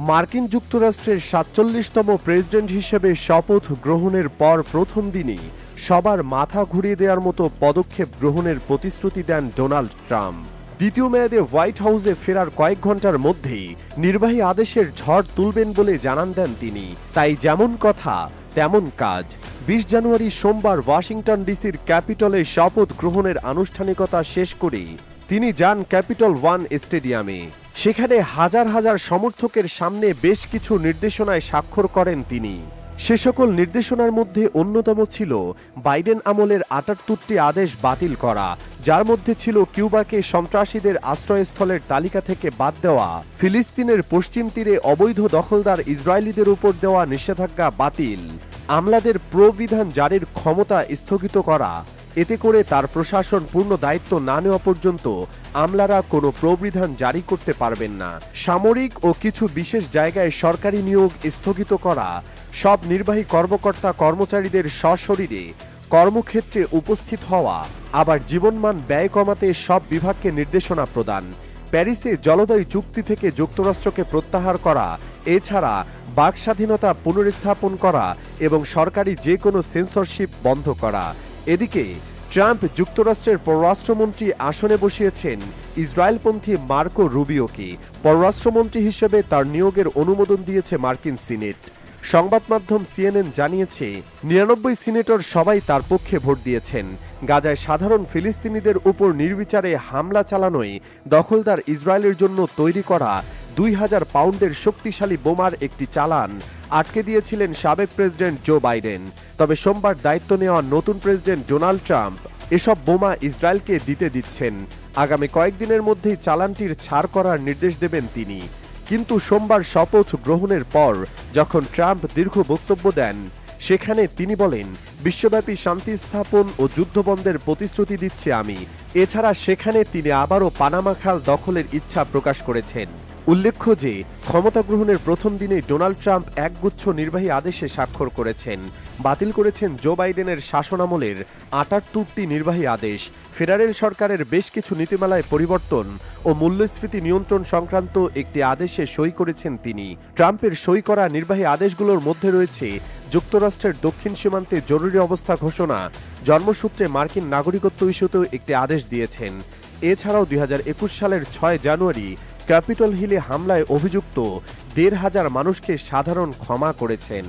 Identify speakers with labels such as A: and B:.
A: মার্কিন যুক্তরাষ্ট্রের ৪৭তম প্রেসিডেন্ট হিসেবে শপথ গ্রহণের পর প্রথম দিনই সবার মাথা ঘুরিয়ে দেওয়ার মতো পদক্ষেপ গ্রহণের প্রতিশ্রুতি দেন ডোনাল্ড ট্রাম্প। দ্বিতীয় মেয়াদে হোয়াইট হাউসে ফেরার কয়েক ঘন্টার মধ্যেই নির্বাহী আদেশের ঝড় তুলবেন বলে জানান দেন তিনি। তাই যেমন কথা তেমন কাজ। ২০ জানুয়ারি সোমবার ওয়াশিংটন ডিসির ক্যাপিটলে শপথ গ্রহণের আনুষ্ঠানিকতা শেষ করে তিনি যান ক্যাপিটল ওয়ান স্টেডিয়ামে। সেখানে হাজার হাজার সমর্থকের সামনে বেশ কিছু নির্দেশনায় স্বাক্ষর করেন তিনি। সে সকল নির্দেশনার মধ্যে অন্যতম ছিল বাইডেন আমলের ৭৮টি আদেশ বাতিল করা, যার মধ্যে ছিল কিউবাকে সন্ত্রাসীদের আশ্রয়স্থলের তালিকা থেকে বাদ দেওয়া, ফিলিস্তিনের পশ্চিম তীরে অবৈধ দখলদার ইসরায়েলিদের উপর দেওয়া নিষেধাজ্ঞা বাতিল, আমলাদের প্রবিধান জারির ক্ষমতা স্থগিত করা, এতে করে তার প্রশাসন পূর্ণ দায়িত্ব না নেওয়া পর্যন্ত আমলারা কোনো প্রবিধান জারি করতে পারবেন না, সামরিক ও কিছু বিশেষ জায়গায় সরকারি নিয়োগ স্থগিত করা, সব নির্বাহী কর্মকর্তা কর্মচারীদের সশরীরে কর্মক্ষেত্রে উপস্থিত হওয়া, আবার জীবনমান ব্যয় কমাতে সব বিভাগকে নির্দেশনা প্রদান, প্যারিসে জলবায়ু চুক্তি থেকে যুক্তরাষ্ট্রকে প্রত্যাহার করা, এছাড়া বাক স্বাধীনতা পুনরস্থাপন করা এবং সরকারি যে কোনো সেন্সরশিপ বন্ধ করা। এদিকে ট্রাম্প যুক্তরাষ্ট্রের পররাষ্ট্রমন্ত্রী আসনে বসিয়েছেন ইসরায়েলপন্থী মার্কো রুবিওকে। পররাষ্ট্রমন্ত্রী হিসেবে তার নিয়োগের অনুমোদন দিয়েছে মার্কিন সিনেট। সংবাদ মাধ্যম সিএনএন জানিয়েছে ৯৯ সিনেটর সবাই তার পক্ষে ভোট দিয়েছেন। গাজায় সাধারণ ফিলিস্তিনিদের উপর নির্বিচারে হামলা চালানোয় দখলদার ইসরায়েলের জন্য তৈরি করা ২০০০ পাউন্ডের শক্তিশালী বোমার একটি চালান আটকে দিয়েছিলেন সাবেক প্রেসিডেন্ট জো বাইডেন। তবে সোমবার দায়িত্ব নেওয়া নতুন প্রেসিডেন্ট ডোনাল্ড ট্রাম্প এসব বোমা ইসরায়েলকে দিচ্ছেন। আগামী কয়েকদিনের মধ্যেই চালানটির ছাড় করার নির্দেশ দেবেন তিনি। কিন্তু সোমবার শপথ গ্রহণের পর যখন ট্রাম্প দীর্ঘ বক্তব্য দেন, সেখানে তিনি বলেন, বিশ্বব্যাপী শান্তি স্থাপন ও যুদ্ধবন্ধের প্রতিশ্রুতি দিচ্ছি আমি। এছাড়া সেখানে তিনি আবারও পানামা খাল দখলের ইচ্ছা প্রকাশ করেছেন। উল্লেখ্য যে ক্ষমতা গ্রহণের প্রথম দিনেই ডোনাল্ড ট্রাম্প একগুচ্ছ নির্বাহী আদেশে স্বাক্ষর করেছেন। বাতিল করেছেন জো বাইডেনের শাসনামলের ৭৮টি নির্বাহী আদেশ, ফেডারেল সরকারের বেশ কিছু নীতিমালায় পরিবর্তন ও মূল্যস্ফীতি নিয়ন্ত্রণ সংক্রান্ত একটি আদেশে সই করেছেন তিনি। ট্রাম্পের সই করা নির্বাহী আদেশগুলোর মধ্যে রয়েছে যুক্তরাষ্ট্রের দক্ষিণ সীমান্তে জরুরি অবস্থা ঘোষণা, জন্মসূত্রে মার্কিন নাগরিকত্ব ইস্যুতেও একটি আদেশ দিয়েছেন। এছাড়াও ২০২১ সালের ৬ জানুয়ারি ক্যাপিটল হিলে হামলায় অভিযুক্ত ১৫০০ মানুষকে সাধারণ ক্ষমা করেছেন।